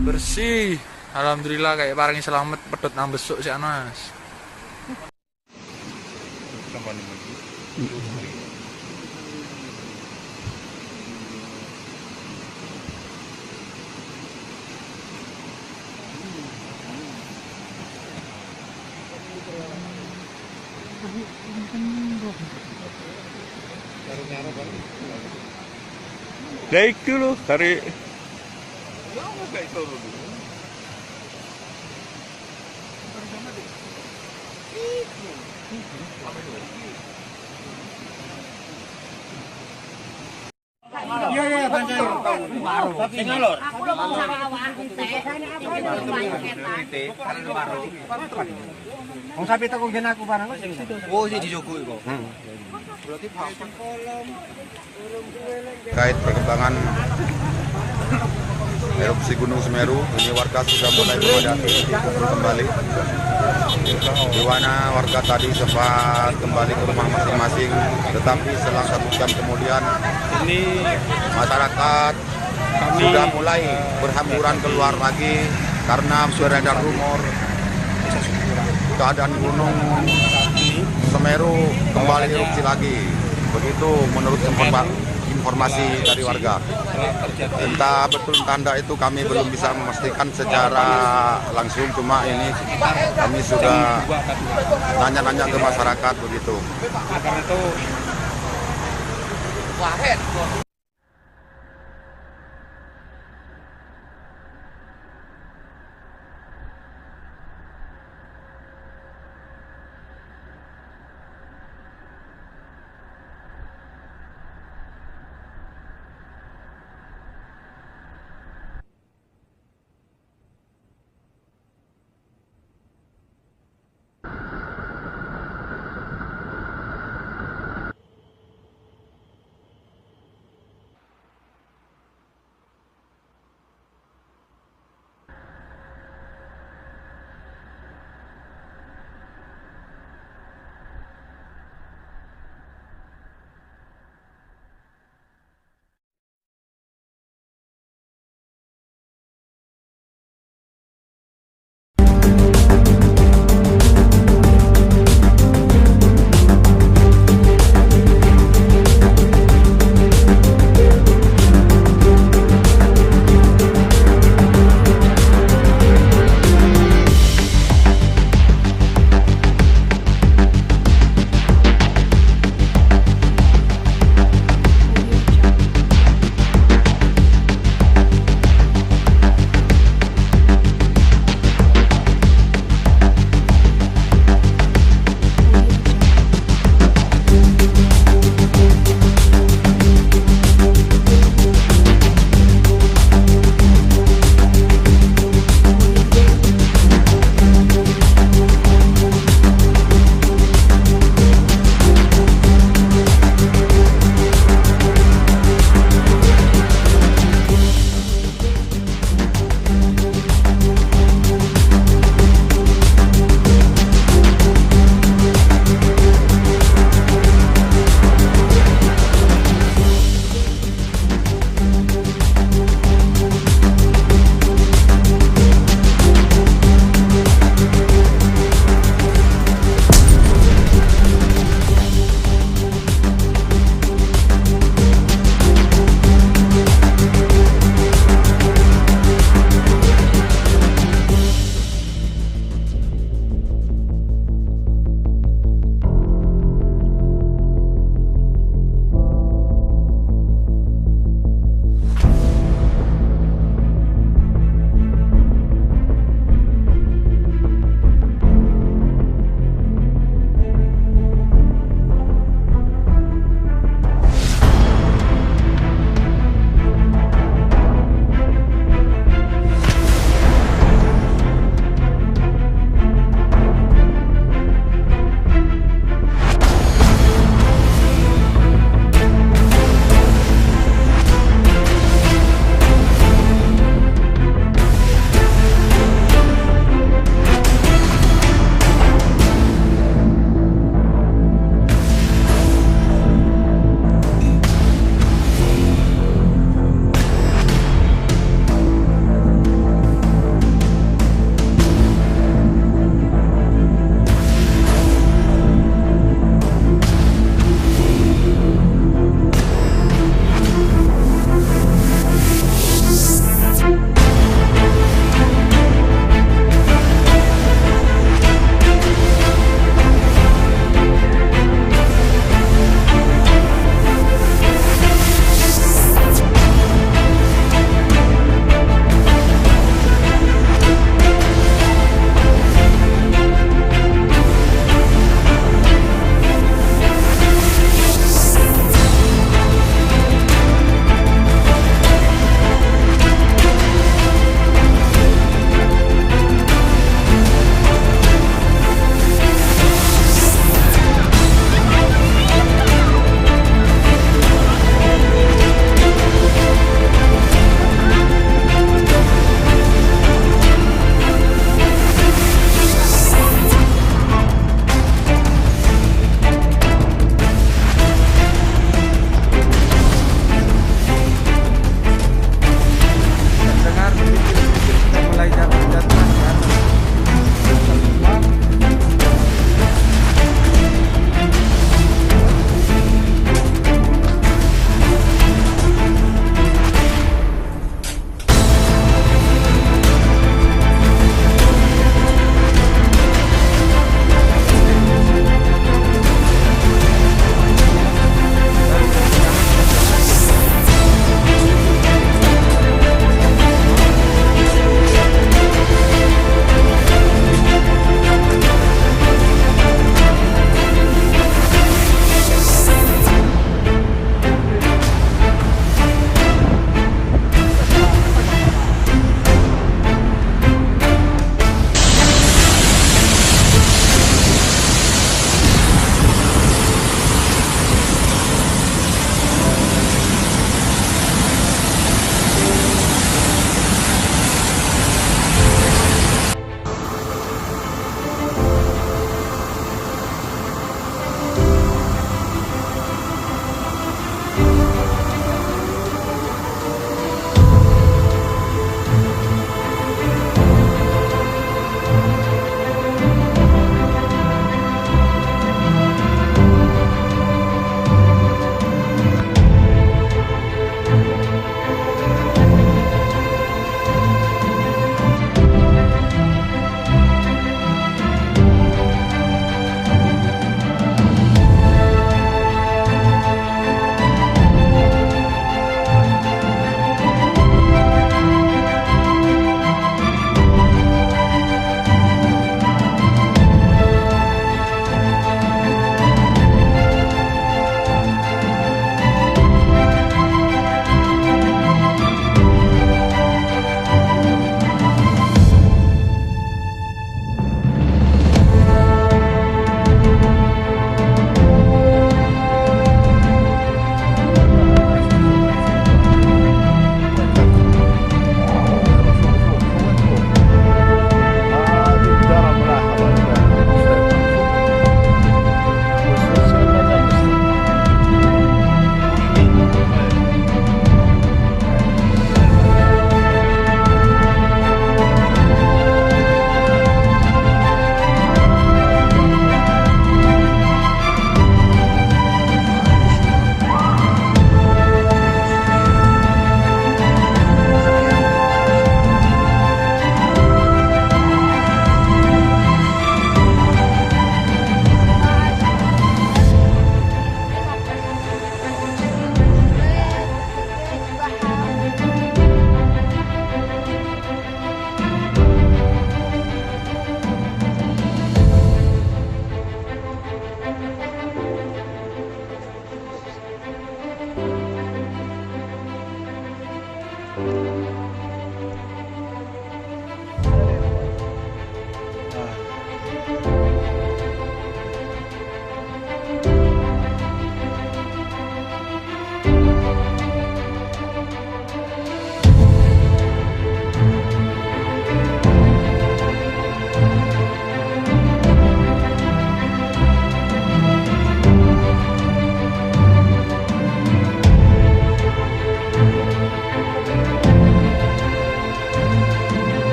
Bersih. Alhamdulillah kayak paling selamat pedot nang besuk sih Anas. Lah iku lho dari Iya, banjir. Tapi ngalor. Wong sapi teko gen aku barang sing. Oh, iki dijogo iku. terkait perkembangan erupsi Gunung Semeru, ini warga sudah mulai memadati kembali. Di mana warga tadi sempat kembali ke rumah masing-masing, tetapi selang 1 jam kemudian ini masyarakat sudah mulai berhamburan keluar lagi karena sudah ada rumor keadaan Gunung Semeru kembali erupsi lagi. Begitu menurut informasi dari warga. Entah betul tanda itu kami belum bisa memastikan secara langsung, cuma ini kami sudah nanya-nanya ke masyarakat begitu. Karena itu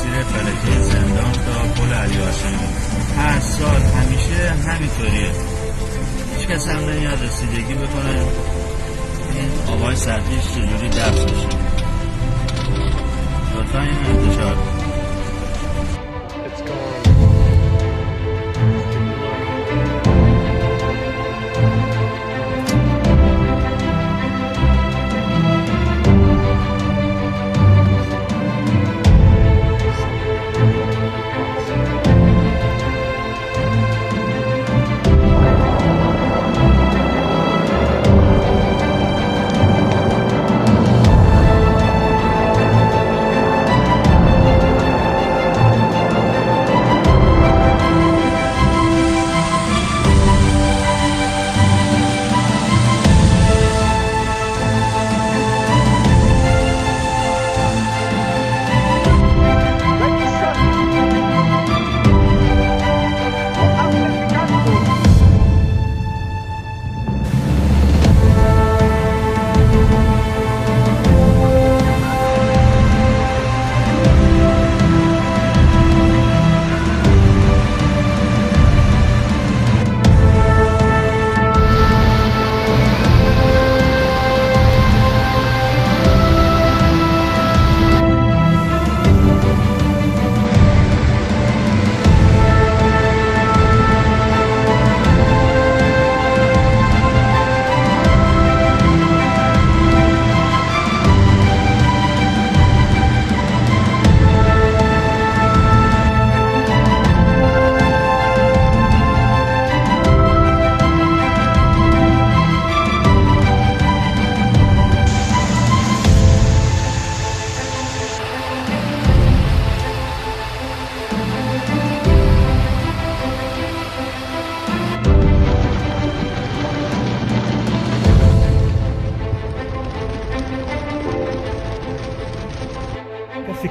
مسیر فلکی زندان تا پل علی هاشمی. هر سال همیشه همینطوریه. هیچ کس هم نمیاد رسیدگی بکنه این آقای سرپیش چجوری دفع بشه. لطفا این انتشار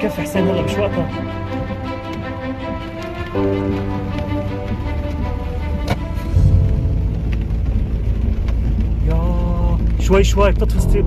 كف حسين، هلا مش وقتها. يا شوي شوي بتطفي ستيل.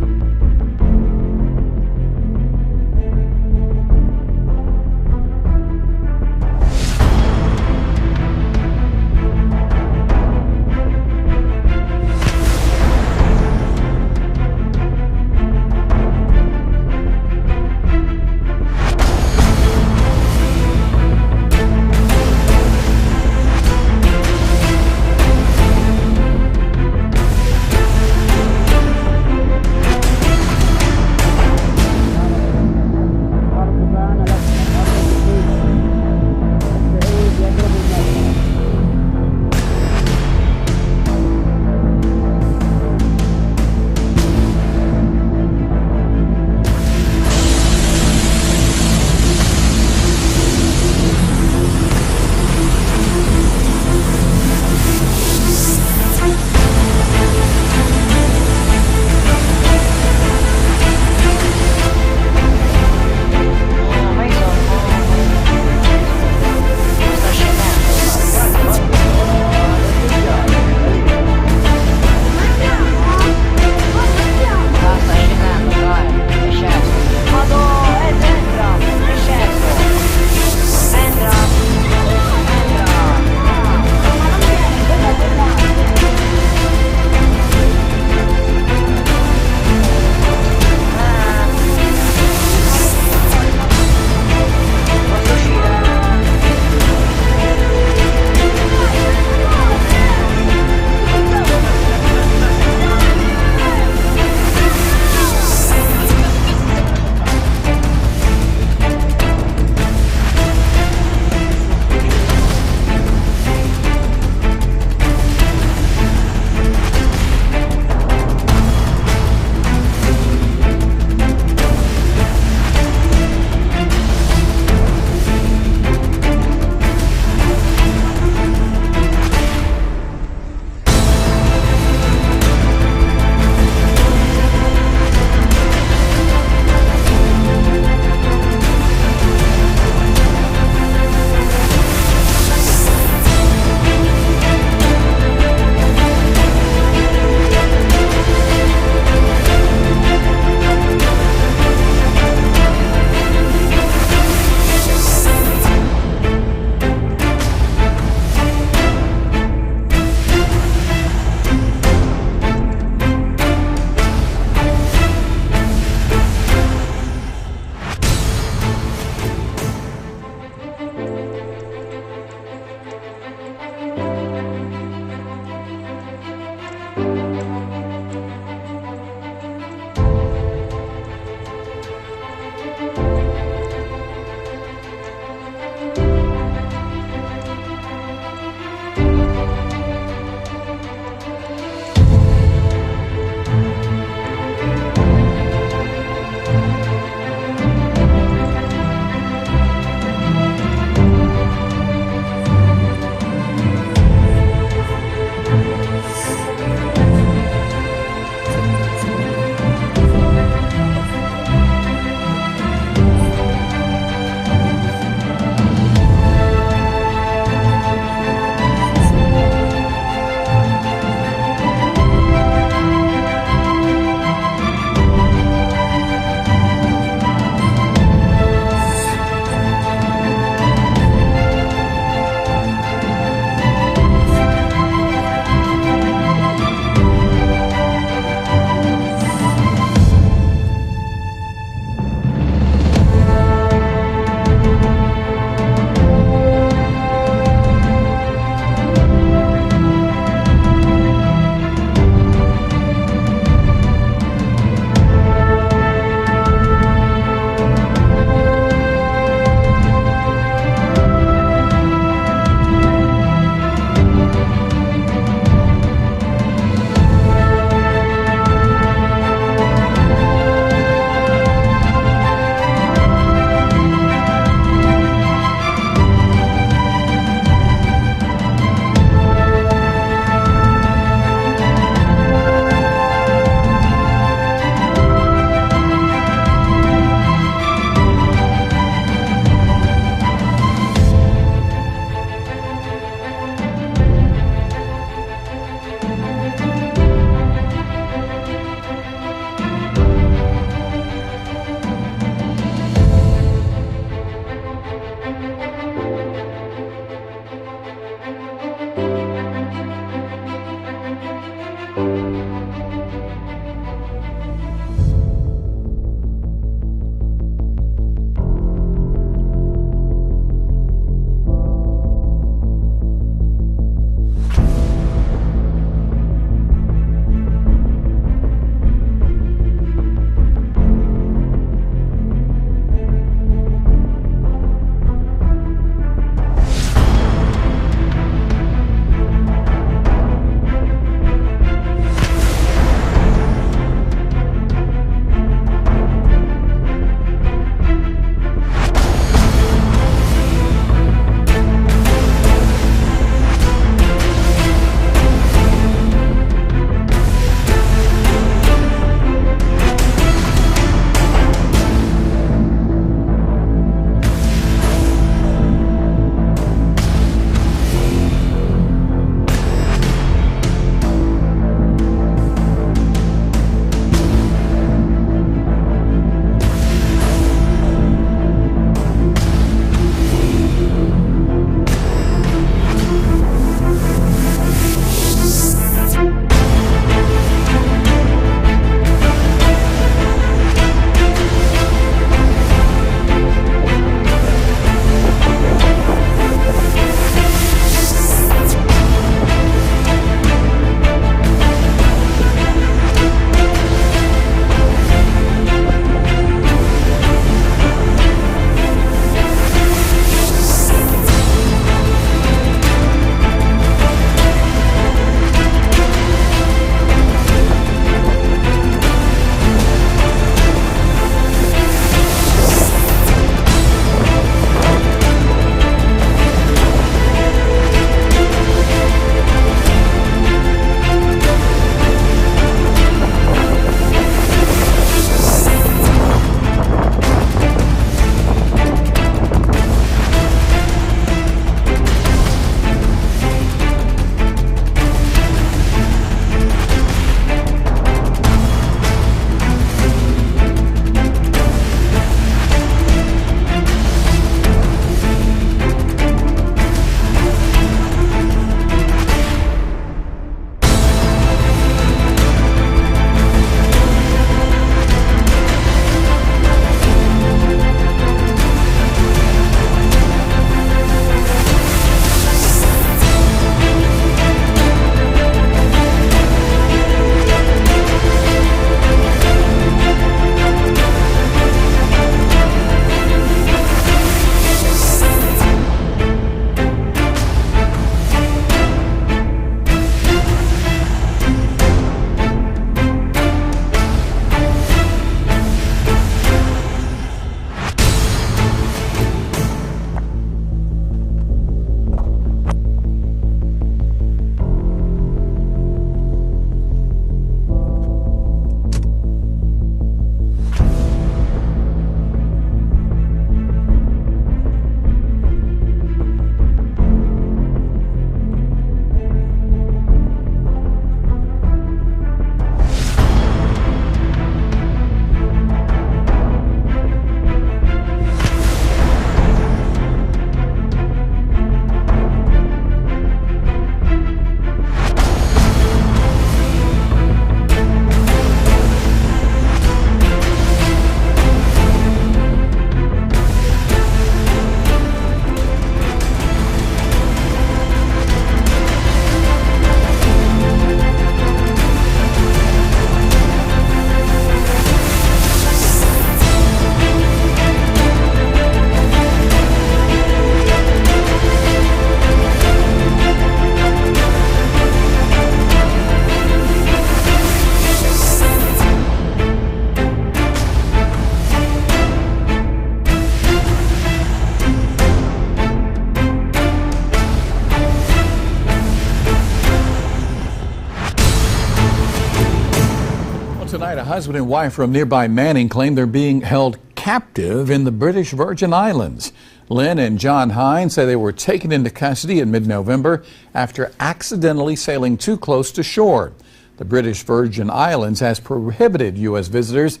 husband and wife from nearby Manning claim they're being held captive in the British Virgin Islands. Lynn and John Hines say they were taken into custody in mid-November after accidentally sailing too close to shore. The British Virgin Islands has prohibited U.S. visitors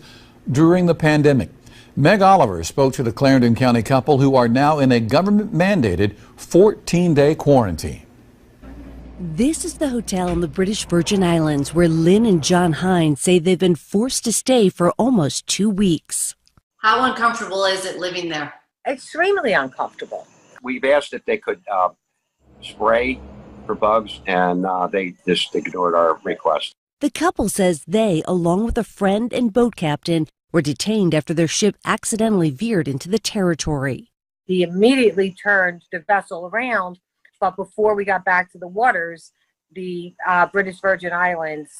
during the pandemic. Meg Oliver spoke to the Clarendon County couple who are now in a government-mandated 14-day quarantine. This is the hotel in the British Virgin Islands where Lynn and John Hines say they've been forced to stay for almost 2 weeks. How uncomfortable is it living there? Extremely uncomfortable. We've asked if they could spray for bugs, and they just ignored our request. The couple says they, along with a friend and boat captain, were detained after their ship accidentally veered into the territory. He immediately turned the vessel around, but before we got back to the waters, the British Virgin Islands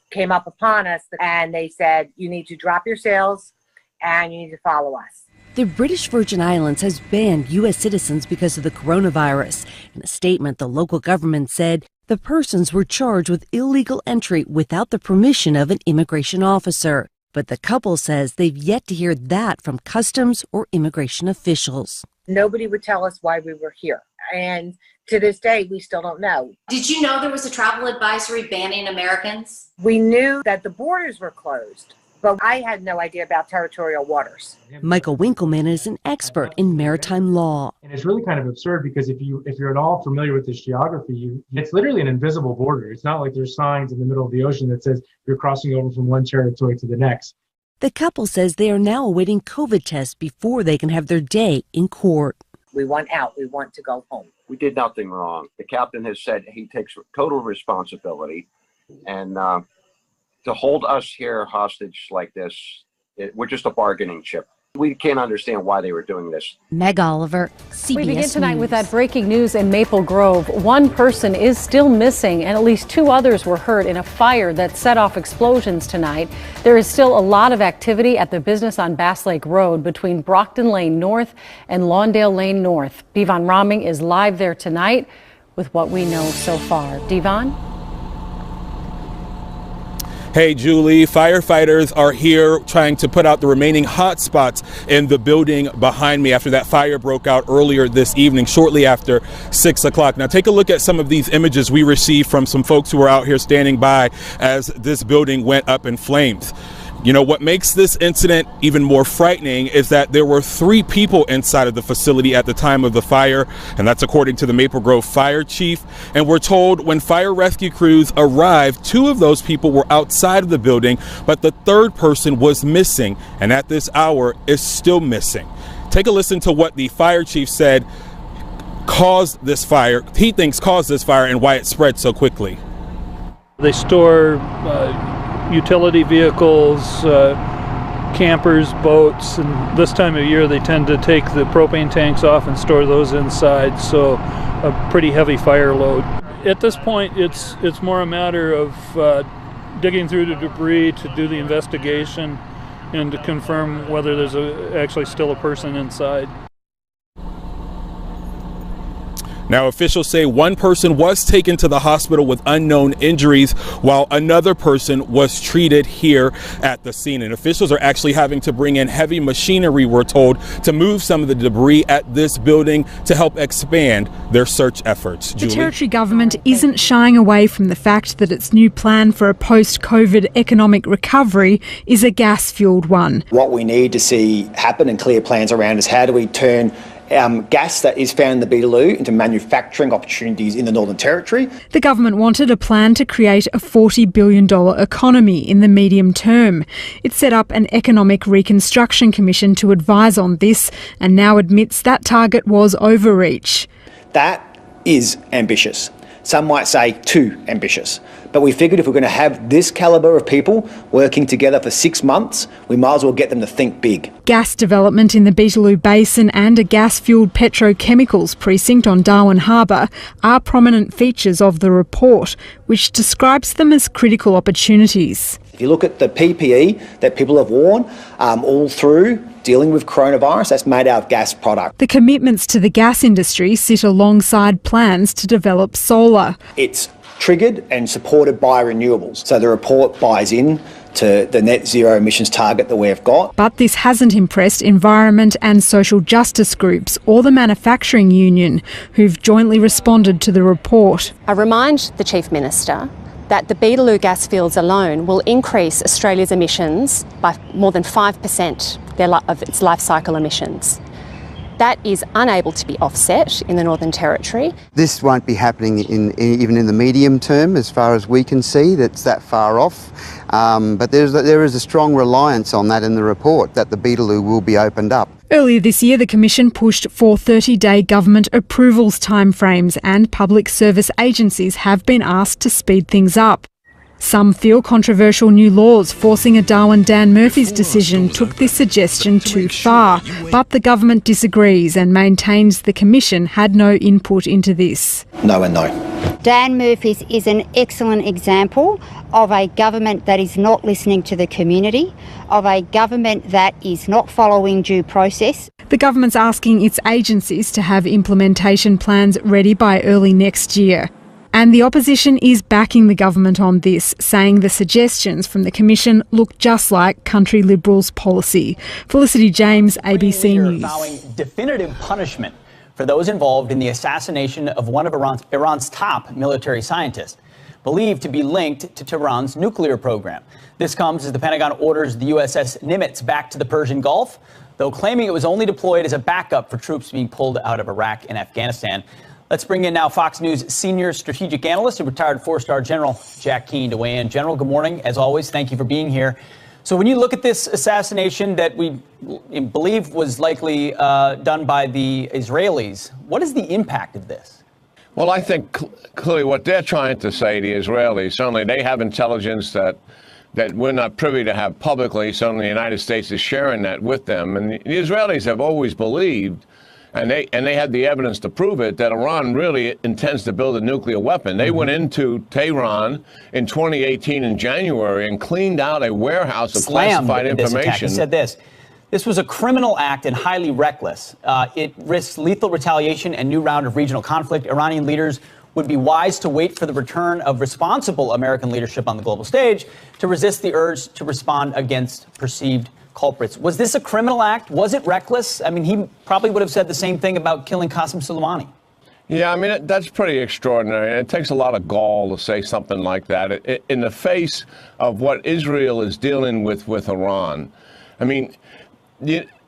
came up upon us and they said, you need to drop your sails and you need to follow us. The British Virgin Islands has banned U.S. citizens because of the coronavirus. In a statement, the local government said the persons were charged with illegal entry without the permission of an immigration officer. But the couple says they've yet to hear that from customs or immigration officials. Nobody would tell us why we were here. And to this day, we still don't know. Did you know there was a travel advisory banning Americans? We knew that the borders were closed, but I had no idea about territorial waters. Michael Winkleman is an expert in maritime law. And it's really kind of absurd because if you're at all familiar with this geography, it's literally an invisible border. It's not like there's signs in the middle of the ocean that says you're crossing over from one territory to the next. The couple says they are now awaiting COVID tests before they can have their day in court. We want out. We want to go home. We did nothing wrong. The captain has said he takes total responsibility, and to hold us here hostage like this, we're just a bargaining chip. We can't understand why they were doing this. Meg Oliver, CBS We begin tonight News. with that breaking news in Maple Grove. One person is still missing and at least 2 others were hurt in a fire that set off explosions tonight. There is still a lot of activity at the business on Bass Lake Road between Brockton Lane North and Lawndale Lane North. Devon Roming is live there tonight with what we know so far. Devon? Hey, Julie, firefighters are here trying to put out the remaining hot spots in the building behind me after that fire broke out earlier this evening, shortly after 6 o'clock. Now, take a look at some of these images we received from some folks who were out here standing by as this building went up in flames. You know, what makes this incident even more frightening is that there were 3 people inside of the facility at the time of the fire, and that's according to the Maple Grove fire chief. And we're told when fire rescue crews arrived, 2 of those people were outside of the building, but the 3rd person was missing, and at this hour is still missing. Take a listen to what the fire chief said caused this fire, he thinks caused this fire, and why it spread so quickly. They store utility vehicles, campers, boats, and this time of year they tend to take the propane tanks off and store those inside, so a pretty heavy fire load. At this point it's more a matter of digging through the debris to do the investigation and to confirm whether there's actually still a person inside. Now, officials say 1 person was taken to the hospital with unknown injuries, while another person was treated here at the scene. And officials are actually having to bring in heavy machinery, we're told, to move some of the debris at this building to help expand their search efforts. The Territory Government isn't shying away from the fact that its new plan for a post-COVID economic recovery is a gas-fuelled one. What we need to see happen and clear plans around is how do we turn gas that is found in the Beetaloo into manufacturing opportunities in the Northern Territory. The government wanted a plan to create a $40 billion economy in the medium term. It set up an Economic Reconstruction Commission to advise on this and now admits that target was overreach. That is ambitious. Some might say too ambitious. But we figured if we're going to have this calibre of people working together for 6 months, we might as well get them to think big. Gas development in the Beetaloo Basin and a gas-fuelled petrochemicals precinct on Darwin Harbour are prominent features of the report, which describes them as critical opportunities. If you look at the PPE that people have worn all through dealing with coronavirus, that's made out of gas product. The commitments to the gas industry sit alongside plans to develop solar. It's triggered and supported by renewables. So the report buys in to the net zero emissions target that we've got. But this hasn't impressed environment and social justice groups or the manufacturing union, who've jointly responded to the report. I remind the Chief Minister that the Beetaloo gas fields alone will increase Australia's emissions by more than 5% of its life cycle emissions. That is unable to be offset in the Northern Territory. This won't be happening even in the medium term, as far as we can see. That's that far off. But there is a strong reliance on that in the report, that the Beetaloo will be opened up. Earlier this year, the Commission pushed for 30-day government approvals timeframes, and public service agencies have been asked to speed things up. Some feel controversial new laws forcing a Darwin Dan Murphy's decision took this suggestion too far, but the government disagrees and maintains the Commission had no input into this. No and no. Dan Murphy's is an excellent example of a government that is not listening to the community, of a government that is not following due process. The government's asking its agencies to have implementation plans ready by early next year. And the opposition is backing the government on this, saying the suggestions from the Commission look just like country Liberals' policy. Felicity James, ABC News. Vowing definitive punishment for those involved in the assassination of one of Iran's top military scientists, believed to be linked to Tehran's nuclear program. This comes as the Pentagon orders the USS Nimitz back to the Persian Gulf, though claiming it was only deployed as a backup for troops being pulled out of Iraq and Afghanistan. Let's bring in now Fox News senior strategic analyst and retired four-star General Jack Keane to weigh in. General, good morning. As always, thank you for being here. So when you look at this assassination that we believe was likely done by the Israelis, what is the impact of this? Well, I think clearly what they're trying to say, the Israelis, certainly they have intelligence that we're not privy to have publicly. Certainly the United States is sharing that with them. And the Israelis have always believed, and they had the evidence to prove it, that Iran really intends to build a nuclear weapon. They went into Tehran in 2018 in January and cleaned out a warehouse of classified information. He said this was a criminal act and highly reckless. It risks lethal retaliation and new round of regional conflict. Iranian leaders would be wise to wait for the return of responsible American leadership on the global stage to resist the urge to respond against perceived culprits. Was this a criminal act? Was it reckless? I mean, he probably would have said the same thing about killing Qasem Soleimani. Yeah, I mean, that's pretty extraordinary. It takes a lot of gall to say something like that in the face of what Israel is dealing with Iran. I mean,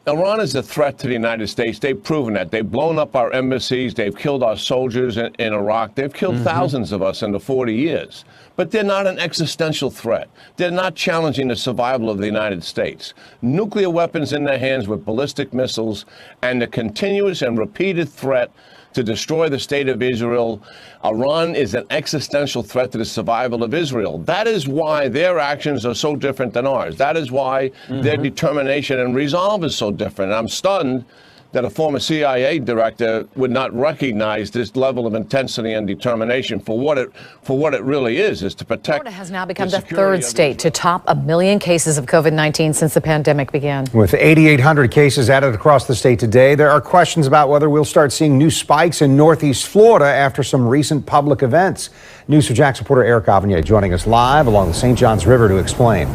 Iran is a threat to the United States. They've proven that. They've blown up our embassies. They've killed our soldiers in Iraq. They've killed thousands of us in the 40 years. But they're not an existential threat. They're not challenging the survival of the United States. Nuclear weapons in their hands with ballistic missiles and the continuous and repeated threat to destroy the state of Israel. Iran is an existential threat to the survival of Israel. That is why their actions are so different than ours. That is why their determination and resolve is so different. And I'm stunned that a former CIA director would not recognize this level of intensity and determination for what it really is to protect. Florida has now become the third state to top 1 million cases of COVID-19 since the pandemic began. With 8,800 cases added across the state today, there are questions about whether we'll start seeing new spikes in Northeast Florida after some recent public events. News4Jax reporter Eric Ravigny joining us live along the St. Johns River to explain.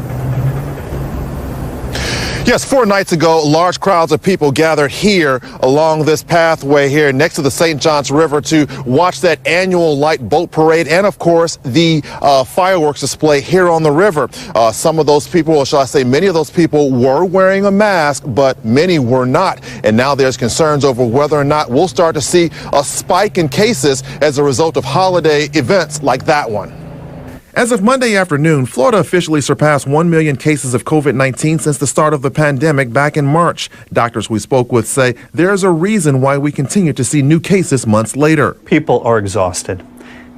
Yes, 4 nights ago, large crowds of people gathered here along this pathway here next to the St. Johns River to watch that annual light boat parade and, of course, the fireworks display here on the river. Some of those people, or shall I say many of those people, were wearing a mask, but many were not. And now there's concerns over whether or not we'll start to see a spike in cases as a result of holiday events like that one. As of Monday afternoon, Florida officially surpassed 1 million cases of COVID-19 since the start of the pandemic back in March. Doctors we spoke with say there's a reason why we continue to see new cases months later. People are exhausted.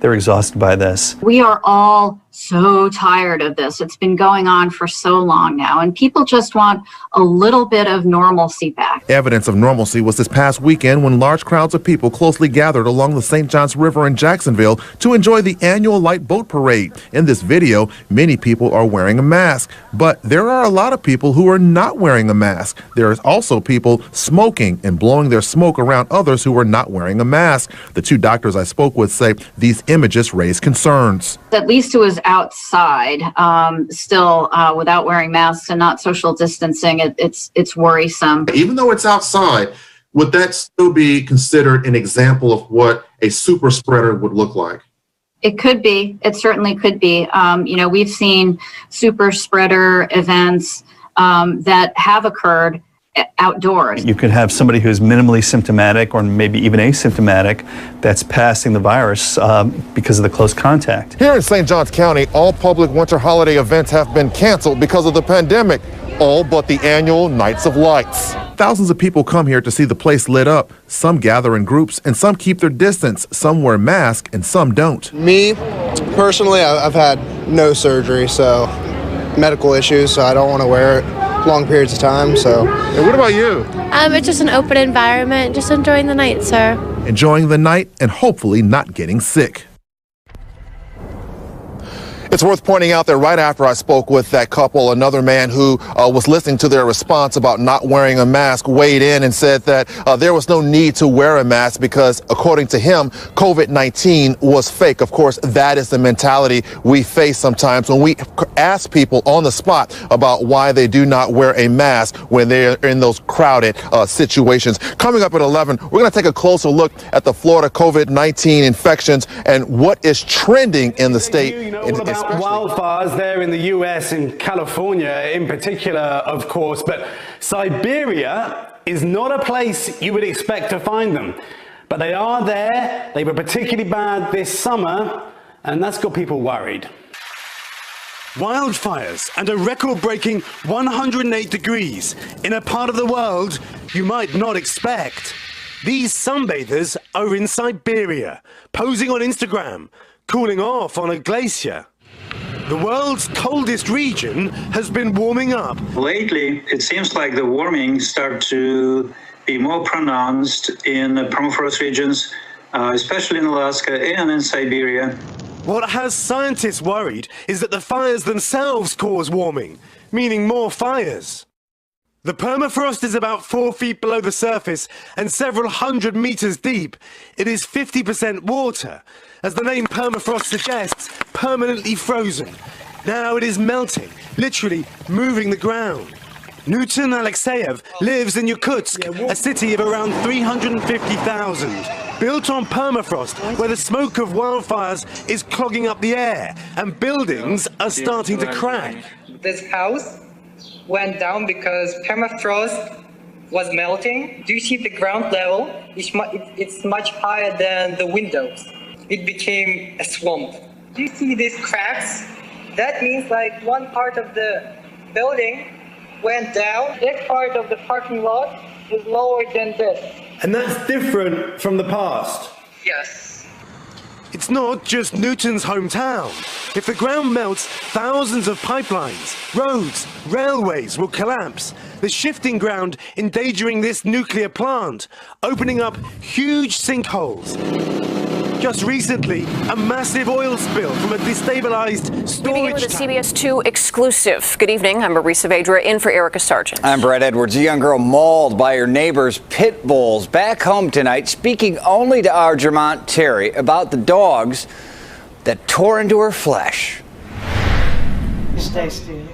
They're exhausted by this. We are all so tired of this. It's been going on for so long now, and people just want a little bit of normalcy back. Evidence of normalcy was this past weekend when large crowds of people closely gathered along the St. Johns River in Jacksonville to enjoy the annual light boat parade. In this video, many people are wearing a mask, but there are a lot of people who are not wearing a mask. There is also people smoking and blowing their smoke around others who are not wearing a mask. The 2 doctors I spoke with say these images raise concerns. At least it was outside, still without wearing masks and not social distancing. It's worrisome. Even though it's outside, would that still be considered an example of what a super spreader would look like? It could be. It certainly could be. We've seen super spreader events that have occurred outdoors. You could have somebody who's minimally symptomatic or maybe even asymptomatic that's passing the virus because of the close contact. Here in St. Johns County, all public winter holiday events have been canceled because of the pandemic, all but the annual Nights of Lights. Thousands of people come here to see the place lit up. Some gather in groups and some keep their distance. Some wear masks and some don't. Me, personally, I've had no surgery, so medical issues, so I don't want to wear it long periods of time. So, and what about you? It's just an open environment, just enjoying the night, sir. Enjoying the night and hopefully not getting sick. It's worth pointing out that right after I spoke with that couple, another man who was listening to their response about not wearing a mask weighed in and said that there was no need to wear a mask because, according to him, COVID-19 was fake. Of course, that is the mentality we face sometimes when we ask people on the spot about why they do not wear a mask when they're in those crowded situations. Coming up at 11, we're going to take a closer look at the Florida COVID-19 infections and what is trending in the state. Wildfires there in the US and California in particular, of course, but Siberia is not a place you would expect to find them. But they are there. They were particularly bad this summer, and that's got people worried. Wildfires and a record-breaking 108 degrees in a part of the world you might not expect. These sunbathers are in Siberia, posing on Instagram, cooling off on a glacier. The world's coldest region has been warming up. Lately, it seems like the warming starts to be more pronounced in the permafrost regions, especially in Alaska and in Siberia. What has scientists worried is that the fires themselves cause warming, meaning more fires. The permafrost is about 4 feet below the surface and several hundred meters deep. It is 50% water. As the name permafrost suggests, permanently frozen. Now it is melting, literally moving the ground. Newton Alexeyev lives in Yakutsk, a city of around 350,000. Built on permafrost, where the smoke of wildfires is clogging up the air and buildings are starting to crack. This house went down because permafrost was melting. Do you see the ground level? It's much higher than the windows. It became a swamp. Do you see these cracks? That means like one part of the building went down. This part of the parking lot is lower than this. And that's different from the past? Yes. It's not just Newton's hometown. If the ground melts, thousands of pipelines, roads, railways will collapse. The shifting ground endangering this nuclear plant, opening up huge sinkholes. Just recently, a massive oil spill from a destabilized storage with a CBS 2 exclusive. Good evening. I'm Marisa Vedra in for Erica Sargent. I'm Brett Edwards. A young girl mauled by her neighbor's pit bulls back home tonight, speaking only to our Jermont Terry about the dogs that tore into her flesh. Stay still.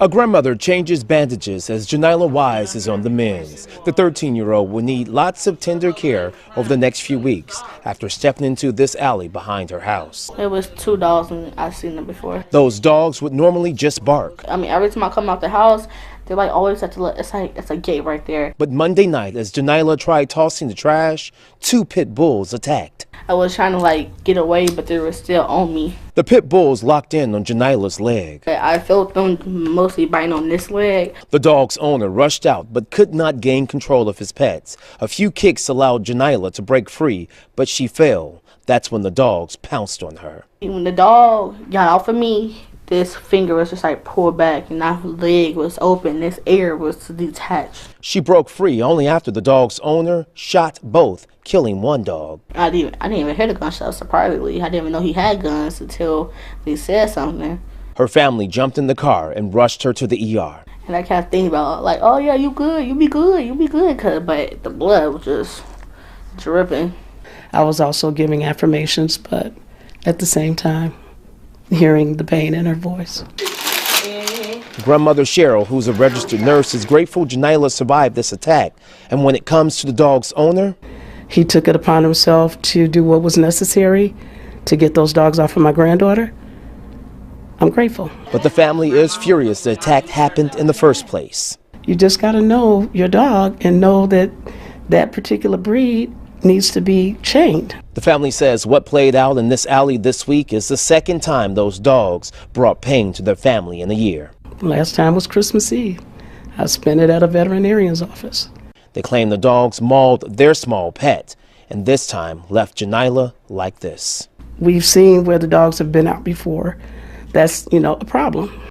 A grandmother changes bandages as Janila Wise is on the mends. The 13-year-old will need lots of tender care over the next few weeks after stepping into this alley behind her house. It was 2 dogs and I've seen them before. Those dogs would normally just bark. I mean, every time I come out the house, they like always have to look. It's a gate right there. But Monday night, as Janila tried tossing the trash, 2 pit bulls attacked. I was trying to like get away, but they were still on me. The pit bulls locked in on Janila's leg. I felt them mostly biting on this leg. The dog's owner rushed out but could not gain control of his pets. A few kicks allowed Janila to break free, but she fell. That's when the dogs pounced on her. When the dog got off of me, this finger was just like pulled back and that leg was open. This ear was detached. She broke free only after the dog's owner shot both, killing one dog. I didn't even hear the gunshot, surprisingly. I didn't even know he had guns until they said something. Her family jumped in the car and rushed her to the ER. And I kept thinking about like, oh yeah, you good, you be good, but the blood was just dripping. I was also giving affirmations, but at the same time, hearing the pain in her voice. Grandmother Cheryl, who's a registered nurse, is grateful J survived this attack. And when it comes to the dog's owner, he took it upon himself to do what was necessary to get those dogs off of my granddaughter. I'm grateful. But the family is furious the attack happened in the first place. You just got to know your dog and know that that particular breed needs to be chained. The family says what played out in this alley this week is the second time those dogs brought pain to their family in a year. Last time was Christmas Eve. I spent it at a veterinarian's office. They claim the dogs mauled their small pet and this time left Janila like this. We've seen where the dogs have been out before. That's, a problem.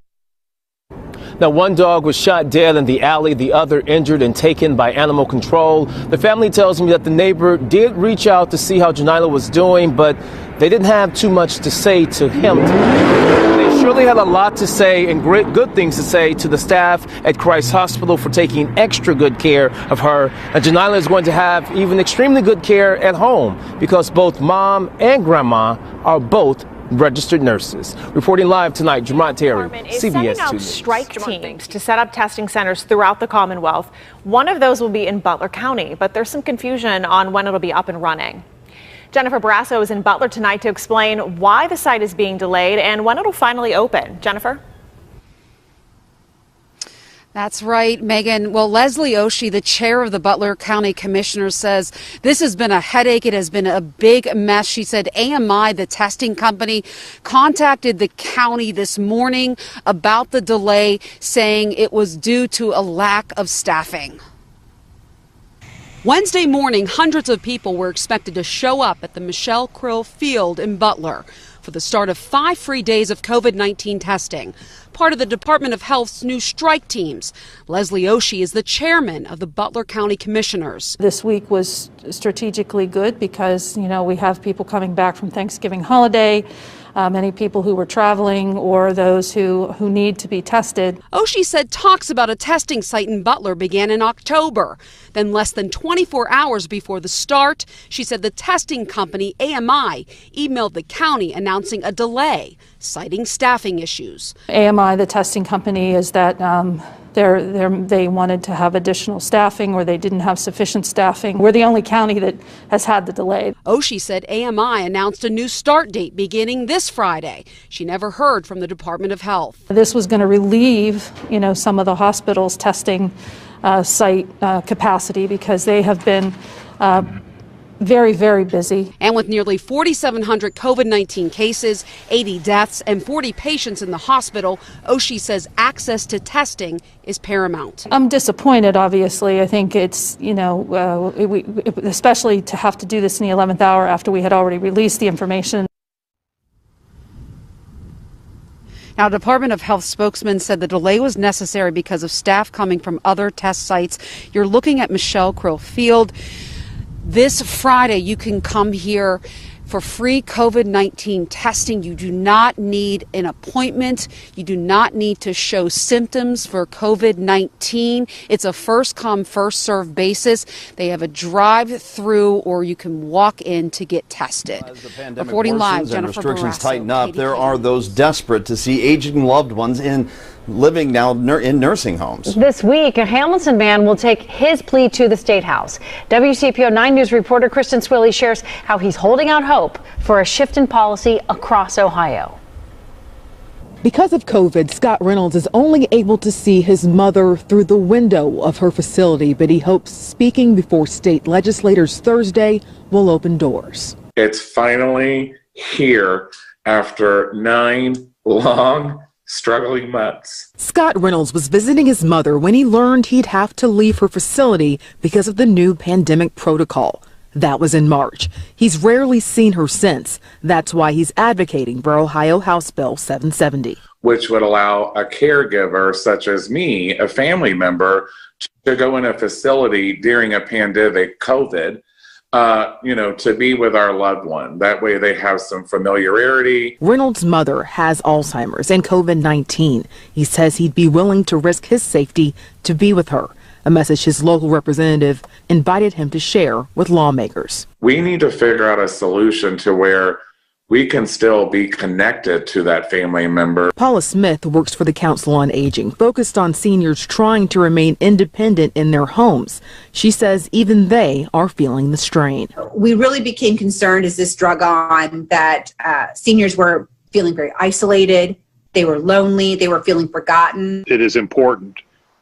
Now, one dog was shot dead in the alley, the other injured and taken by animal control. The family tells me that the neighbor did reach out to see how Janila was doing, but they didn't have too much to say to him. They surely had a lot to say and great good things to say to the staff at Christ Hospital for taking extra good care of her. And Janila is going to have even extremely good care at home because both mom and grandma are both registered nurses. Reporting live tonight, Jamont Terry, CBS 2 Sending out News. strike teams to set up testing centers throughout the Commonwealth. One of those will be in Butler County, but there's some confusion on when it'll be up and running. Jennifer Barrasso is in Butler tonight to explain why the site is being delayed and when it'll finally open. Jennifer? That's right, Megan. Well, Leslie Oshie, the chair of the Butler County Commissioners, says this has been a headache. It has been a big mess. She said AMI, the testing company, contacted the county this morning about the delay, saying it was due to a lack of staffing. Wednesday morning, hundreds of people were expected to show up at the Michelle Krill Field in Butler for the start of 5 free days of COVID-19 testing, part of the Department of Health's new strike teams. Leslie Oshie is the chairman of the Butler County Commissioners. This week was strategically good because, we have people coming back from Thanksgiving holiday, many people who were traveling or those who need to be tested. Oshie said talks about a testing site in Butler began in October. Then less than 24 hours before the start, she said the testing company AMI emailed the county announcing a delay, citing staffing issues. AMI, the testing company, is that they wanted to have additional staffing or they didn't have sufficient staffing. We're the only county that has had the delay. Oshie said AMI announced a new start date beginning this Friday. She never heard from the Department of Health. This was going to relieve, some of the hospitals' testing site capacity because they have been very, very busy. And with nearly 4,700 COVID-19 cases, 80 deaths, and 40 patients in the hospital, Oshie says access to testing is paramount. I'm disappointed, obviously. I think it's, especially to have to do this in the 11th hour after we had already released the information. Now, Department of Health spokesman said the delay was necessary because of staff coming from other test sites. You're looking at Michelle Krill Field. This Friday, you can come here for free COVID-19 testing. You do not need an appointment. You do not need to show symptoms for COVID-19. It's a first come, first served basis. They have a drive-through or you can walk in to get tested. Reporting live, Jennifer and restrictions Barrasso, tighten up, KDK. there are those desperate to see aging loved ones living now in nursing homes. This week, a Hamilton man will take his plea to the State House. WCPO 9 News reporter Kristen Swilley shares how he's holding out hope for a shift in policy across Ohio. Because of COVID, Scott Reynolds is only able to see his mother through the window of her facility, but he hopes speaking before state legislators Thursday will open doors. It's finally here after 9 long struggling months. Scott Reynolds was visiting his mother when he learned he'd have to leave her facility because of the new pandemic protocol. That was in March. He's rarely seen her since. That's why he's advocating for Ohio House Bill 770. Which would allow a caregiver such as me, a family member, to go in a facility during a pandemic, COVID, to be with our loved one. That way they have some familiarity. Reynolds' mother has Alzheimer's and COVID-19. He says he'd be willing to risk his safety to be with her. a message his local representative invited him to share with lawmakers. We need to figure out a solution to where we can still be connected to that family member. Paula Smith works for the Council on Aging, focused on seniors trying to remain independent in their homes. She says even they are feeling the strain. We really became concerned as this drug on that seniors were feeling very isolated. They were lonely. They were feeling forgotten. It is important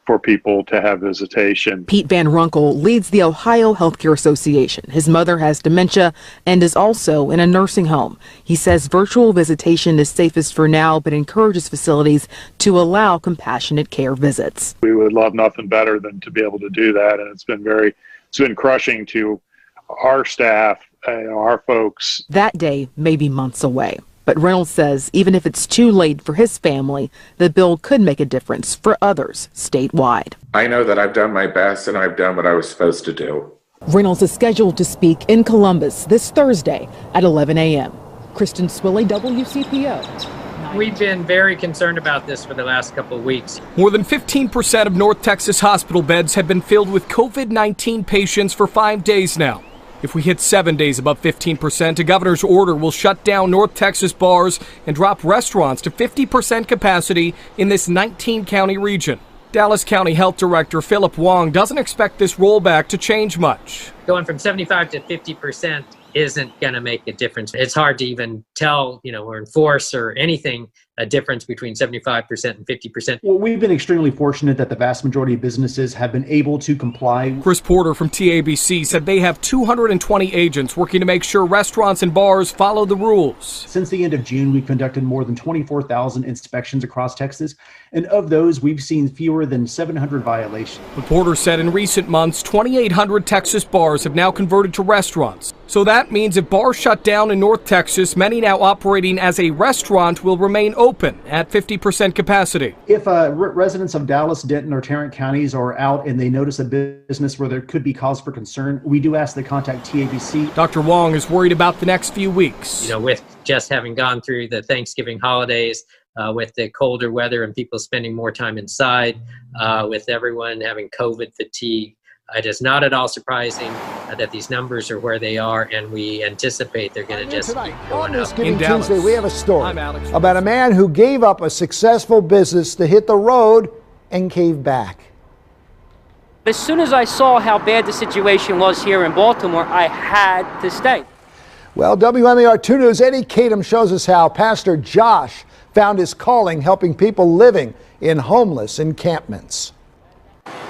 for people to have visitation. Pete Van Runkle leads the Ohio Healthcare Association. His mother has dementia and is also in a nursing home. He says virtual visitation is safest for now, but encourages facilities to allow compassionate care visits. We would love nothing better than to be able to do that, and it's been crushing to our staff, our folks. That day may be months away. But Reynolds says even if it's too late for his family, the bill could make a difference for others statewide. I know that I've done my best and I've done what I was supposed to do. Reynolds is scheduled to speak in Columbus this Thursday at 11 a.m. Kristen Swilley, WCPO. We've been very concerned about this for the last couple of weeks. More than 15% of North Texas hospital beds have been filled with COVID-19 patients for 5 days now. If we hit 7 days above 15%, a governor's order will shut down North Texas bars and drop restaurants to 50% capacity in this 19-county region. Dallas County Health Director Philip Wong doesn't expect this rollback to change much. Going from 75 to 50% isn't going to make a difference. It's hard to even tell, or enforce or anything, a difference between 75% and 50%. Well, we've been extremely fortunate that the vast majority of businesses have been able to comply. Chris Porter from TABC said they have 220 agents working to make sure restaurants and bars follow the rules. Since the end of June, we've conducted more than 24,000 inspections across Texas, and of those, we've seen fewer than 700 violations. The Porter said in recent months, 2,800 Texas bars have now converted to restaurants. So that means if bars shut down in North Texas, many now operating as a restaurant will remain open at 50% capacity. If residents of Dallas, Denton, or Tarrant counties are out and they notice a business where there could be cause for concern, we do ask they contact TABC. Dr. Wong is worried about the next few weeks. With just having gone through the Thanksgiving holidays, with the colder weather and people spending more time inside, with everyone having COVID fatigue, it is not at all surprising that these numbers are where they are, and we anticipate they're going to just keep going up. In Dallas, Tuesday, we have a story about a man who gave up a successful business to hit the road and cave back. As soon as I saw how bad the situation was here in Baltimore, I had to stay. Well, WMAR 2 News' Eddie Kadam shows us how Pastor Josh found his calling helping people living in homeless encampments.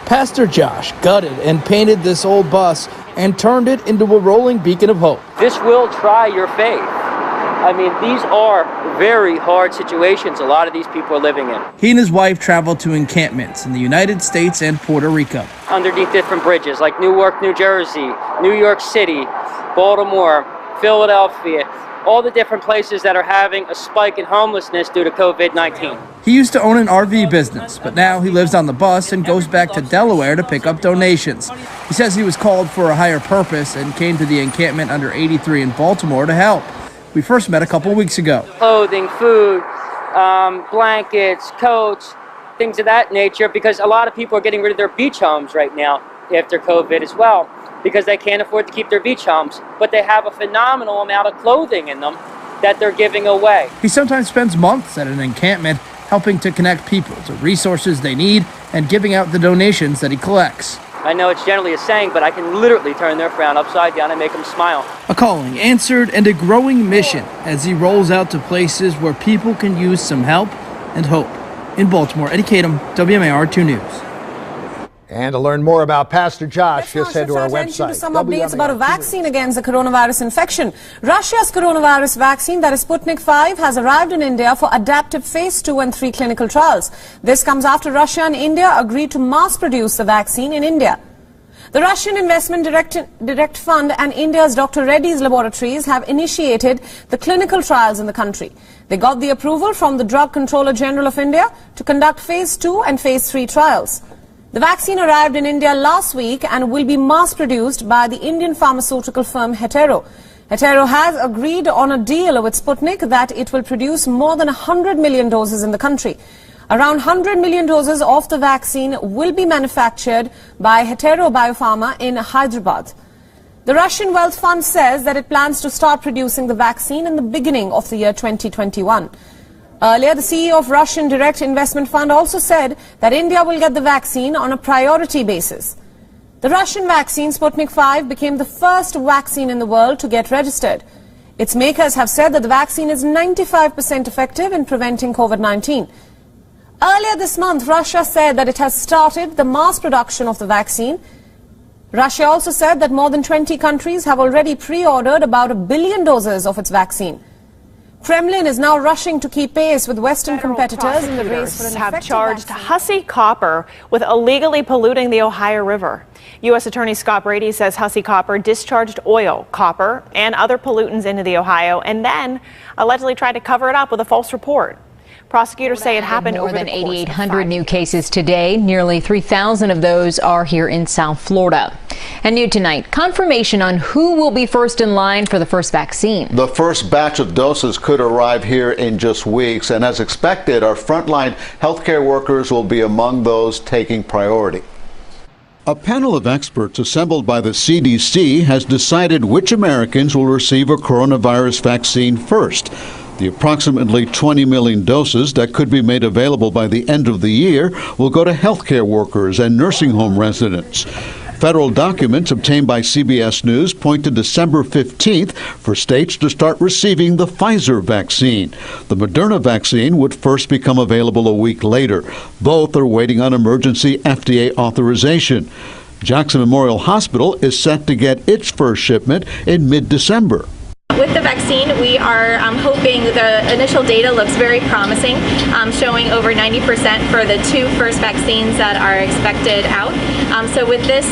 Pastor Josh gutted and painted this old bus and turned it into a rolling beacon of hope. This will try your faith. I mean, these are very hard situations a lot of these people are living in. He and his wife traveled to encampments in the United States and Puerto Rico. Underneath different bridges like Newark, New Jersey, New York City, Baltimore, Philadelphia, all the different places that are having a spike in homelessness due to COVID-19. He used to own an RV business, but now he lives on the bus and goes back to Delaware to pick up donations. He says he was called for a higher purpose and came to the encampment under 83 in Baltimore to help. We first met a couple weeks ago. Clothing, food, blankets, coats, things of that nature, because a lot of people are getting rid of their beach homes right now after COVID as well, because they can't afford to keep their beach homes, but they have a phenomenal amount of clothing in them that they're giving away. He sometimes spends months at an encampment helping to connect people to resources they need and giving out the donations that he collects. I know it's generally a saying, but I can literally turn their frown upside down and make them smile. A calling answered and a growing mission as he rolls out to places where people can use some help and hope. In Baltimore, Eddie Kadam, WMAR 2 News. And to learn more about Pastor Josh, just head to our website. To some updates about a vaccine against the coronavirus infection. Russia's coronavirus vaccine, that is Sputnik 5, has arrived in India for adaptive phase 2 and 3 clinical trials. This comes after Russia and India agreed to mass produce the vaccine in India. The Russian Investment Direct Fund and India's Dr. Reddy's laboratories have initiated the clinical trials in the country. They got the approval from the Drug Controller General of India to conduct phase 2 and phase 3 trials. The vaccine arrived in India last week and will be mass-produced by the Indian pharmaceutical firm Hetero. Hetero has agreed on a deal with Sputnik that it will produce more than 100 million doses in the country. Around 100 million doses of the vaccine will be manufactured by 𝐃𝐈𝐒 in Hyderabad. The Russian Wealth Fund says that it plans to start producing the vaccine in the beginning of the year 2021. Earlier, the CEO of Russian Direct Investment Fund also said that India will get the vaccine on a priority basis. The Russian vaccine Sputnik V became the first vaccine in the world to get registered. Its makers have said that the vaccine is 95% effective in preventing COVID-19. Earlier this month, Russia said that it has started the mass production of the vaccine. Russia also said that more than 20 countries have already pre-ordered about 1 billion doses of its vaccine. Kremlin is now rushing to keep pace with Western competitors in the race for an have effective charged vaccine. Hussey Copper with illegally polluting the Ohio River. U.S. Attorney Scott Brady says Hussey Copper discharged oil, copper, and other pollutants into the Ohio and then allegedly tried to cover it up with a false report. Prosecutors say it happened more over than the course of 8,800 new cases today. Nearly 3,000 of those are here in South Florida. And new tonight, confirmation on who will be first in line for the first vaccine. The first batch of doses could arrive here in just weeks, and as expected, our frontline healthcare workers will be among those taking priority. A panel of experts assembled by the CDC has decided which Americans will receive a coronavirus vaccine first. The approximately 20 million doses that could be made available by the end of the year will go to healthcare workers and nursing home residents. Federal documents obtained by CBS News point to December 15th for states to start receiving the Pfizer vaccine. The Moderna vaccine would first become available a week later. Both are waiting on emergency FDA authorization. Jackson Memorial Hospital is set to get its first shipment in mid-December. With the vaccine, we are hoping the initial data looks very promising, showing over 90% for the 2 first vaccines that are expected out. So with this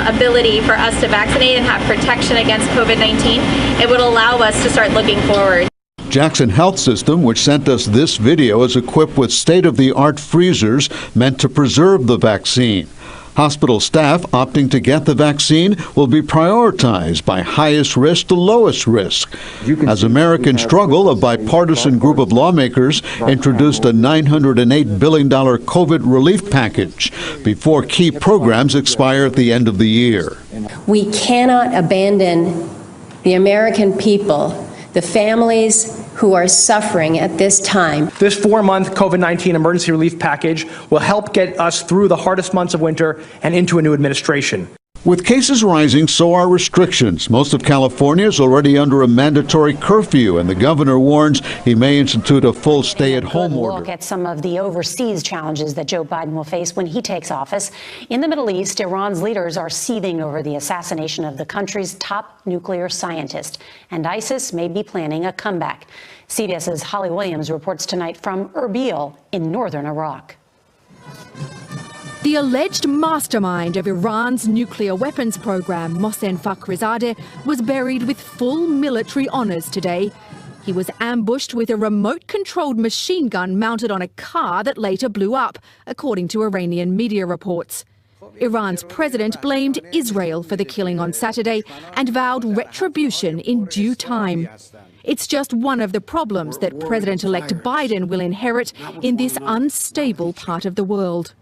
ability for us to vaccinate and have protection against COVID-19, it would allow us to start looking forward. Jackson Health System, which sent us this video, is equipped with state-of-the-art freezers meant to preserve the vaccine. Hospital staff opting to get the vaccine will be prioritized by highest risk to lowest risk. As Americans struggle, a bipartisan group of lawmakers introduced a $908 billion COVID relief package before key programs expire at the end of the year. We cannot abandon the American people, the families who are suffering at this time. This 4-month COVID-19 emergency relief package will help get us through the hardest months of winter and into a new administration. With cases rising, so are restrictions. Most of California is already under a mandatory curfew, and the governor warns he may institute a full stay-at-home order. Look at some of the overseas challenges that Joe Biden will face when he takes office. In the Middle East, Iran's leaders are seething over the assassination of the country's top nuclear scientist, and ISIS may be planning a comeback. CBS's Holly Williams reports tonight from Erbil in northern Iraq. The alleged mastermind of Iran's nuclear weapons program, Mohsen Fakhrizadeh, was buried with full military honors today. He was ambushed with a remote-controlled machine gun mounted on a car that later blew up, according to Iranian media reports. Iran's president blamed Israel for the killing on Saturday and vowed retribution in due time. It's just one of the problems that President-elect Biden will inherit in this unstable part of the world.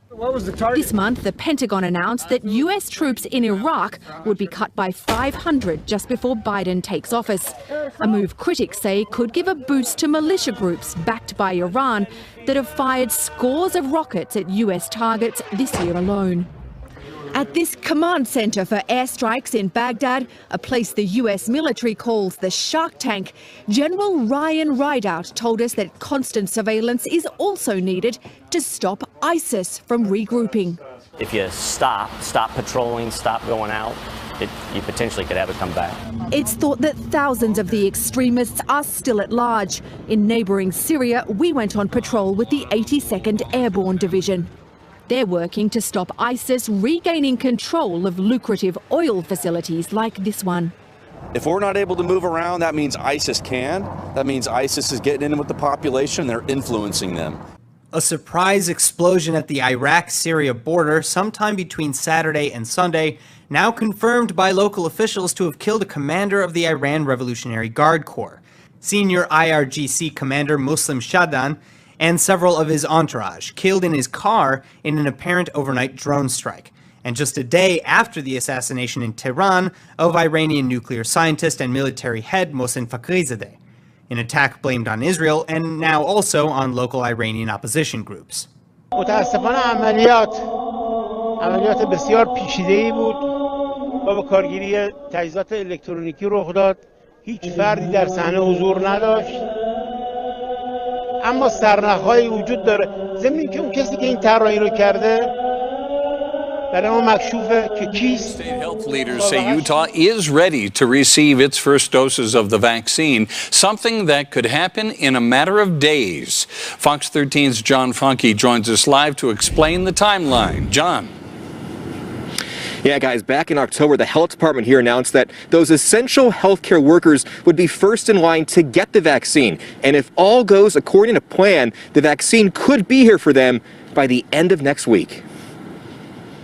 This month, the Pentagon announced that U.S. troops in Iraq would be cut by 500 just before Biden takes office, a move critics say could give a boost to militia groups backed by Iran that have fired scores of rockets at U.S. targets this year alone. At this command center for airstrikes in Baghdad, a place the U.S. military calls the Shark Tank, General Ryan Rideout told us that constant surveillance is also needed to stop ISIS from regrouping. If you stop patrolling, stop going out, you potentially could have it come back. It's thought that thousands of the extremists are still at large. In neighboring Syria, we went on patrol with the 82nd Airborne Division. They're working to stop ISIS regaining control of lucrative oil facilities like this one. If we're not able to move around, that means ISIS can. That means ISIS is getting in with the population. They're influencing them. A surprise explosion at the Iraq-Syria border sometime between Saturday and Sunday, now confirmed by local officials to have killed a commander of the Iran Revolutionary Guard Corps. Senior IRGC commander Muslim Shahdan and several of his entourage, killed in his car in an apparent overnight drone strike. And just a day after the assassination in Tehran of Iranian nuclear scientist and military head Mohsen Fakhrizadeh, an attack blamed on Israel and now also on local Iranian opposition groups. متاسفانه عملیات بسیار پیچیده‌ای بود و با کارگیری تجهیزات الکترونیکی رخ داد. هیچ فردی در صحنه حضور نداشت. اما سرنخ‌هایی وجود داره. ضمن که اون کسی که این طراحی رو کرده برای ما مکشوفه که کیست. State health leaders say Utah is ready to receive its first doses of the vaccine, something that could happen in a matter of days. Fox 13's John Funke joins us live to explain the timeline. John. Yeah, guys, back in October, the health department here announced that those essential healthcare workers would be first in line to get the vaccine. And if all goes according to plan, the vaccine could be here for them by the end of next week.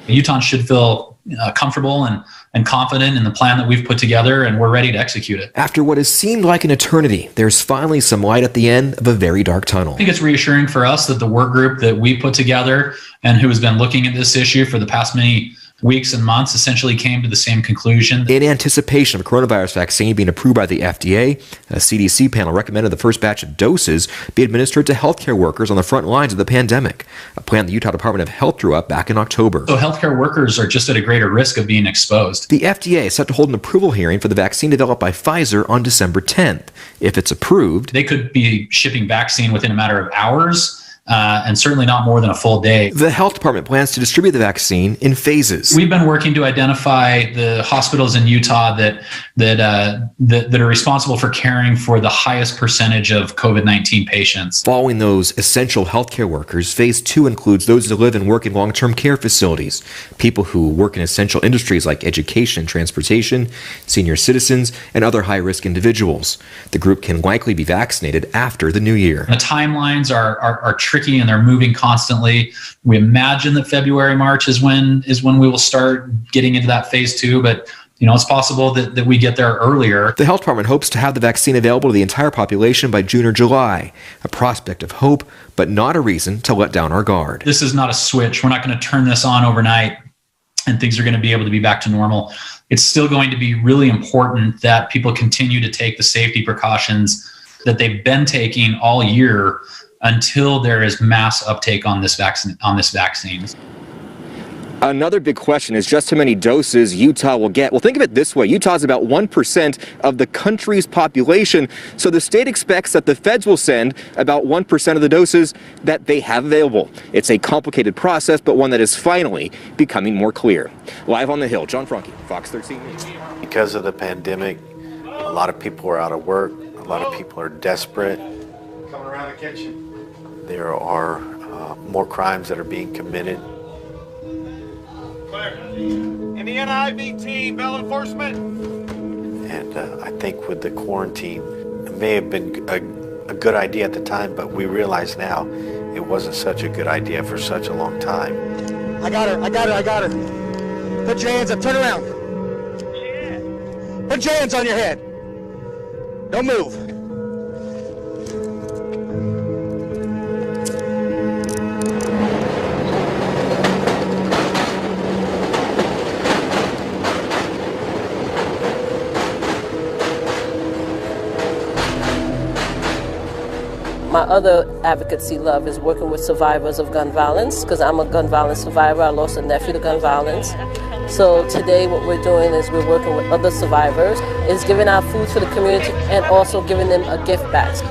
Utahns should feel comfortable and confident in the plan that we've put together, and we're ready to execute it. After what has seemed like an eternity, there's finally some light at the end of a very dark tunnel. I think it's reassuring for us that the work group that we put together and who has been looking at this issue for the past many weeks and months essentially came to the same conclusion. In anticipation of a coronavirus vaccine being approved by the FDA, a CDC panel recommended the first batch of doses be administered to healthcare workers on the front lines of the pandemic, a plan the Utah Department of Health drew up back in October. So healthcare workers are just at a greater risk of being exposed. The FDA is set to hold an approval hearing for the vaccine developed by Pfizer on December 10th. If it's approved, they could be shipping vaccine within a matter of hours. And certainly not more than a full day. The health department plans to distribute the vaccine in phases. We've been working to identify the hospitals in Utah that are responsible for caring for the highest percentage of COVID-19 patients. Following those essential healthcare workers, phase 2 includes those who live and work in long-term care facilities, people who work in essential industries like education, transportation, senior citizens, and other high-risk individuals. The group can likely be vaccinated after the new year. The timelines are tricky and they're moving constantly. We imagine that February, March is when we will start getting into that phase 2, but it's possible that we get there earlier. The health department hopes to have the vaccine available to the entire population by June or July, a prospect of hope, but not a reason to let down our guard. This is not a switch. We're not going to turn this on overnight and things are going to be able to be back to normal. It's still going to be really important that people continue to take the safety precautions that they've been taking all year until there is mass uptake on this vaccine. Another big question is just how many doses Utah will get. Well, think of it this way. Utah is about 1% of the country's population, so the state expects that the feds will send about 1% of the doses that they have available. It's a complicated process, but one that is finally becoming more clear. Live on the Hill, John Funke, Fox 13 News. Because of the pandemic, a lot of people are out of work. A lot of people are desperate. Coming around the kitchen. There are more crimes that are being committed. In the NIV team, Bell Enforcement. And I think with the quarantine, it may have been a good idea at the time, but we realize now it wasn't such a good idea for such a long time. I got her. Put your hands up, turn around. Put your hands on your head. Don't move. My other advocacy love is working with survivors of gun violence, because I'm a gun violence survivor. I lost a nephew to gun violence. So today what we're doing is we're working with other survivors, is giving out food to the community and also giving them a gift basket.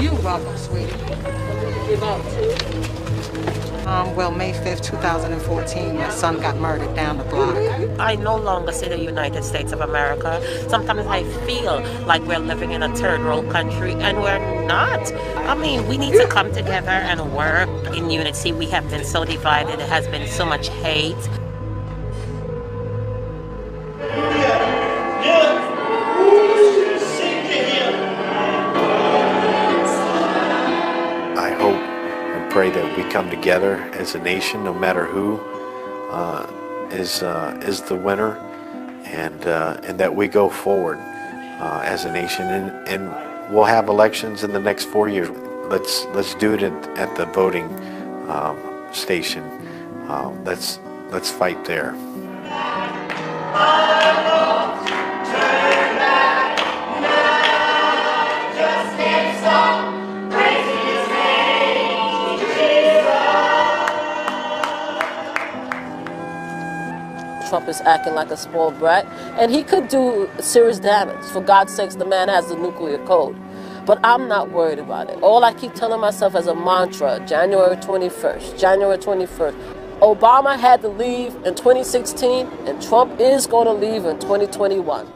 You're welcome, sweetie. Well, May 5th, 2014, my son got murdered down the block. I no longer say the United States of America. Sometimes I feel like we're living in a third world country, and we're not. I mean, we need to come together and work in unity. We have been so divided. There has been so much hate. Pray that we come together as a nation, no matter who is the winner, and that we go forward as a nation, and we'll have elections in the next 4 years. Let's do it at the voting station. Let's fight there. Trump is acting like a spoiled brat, and he could do serious damage. For God's sakes, the man has the nuclear code. But I'm not worried about it. All I keep telling myself as a mantra, January 21st, January 21st. Obama had to leave in 2016, and Trump is going to leave in 2021.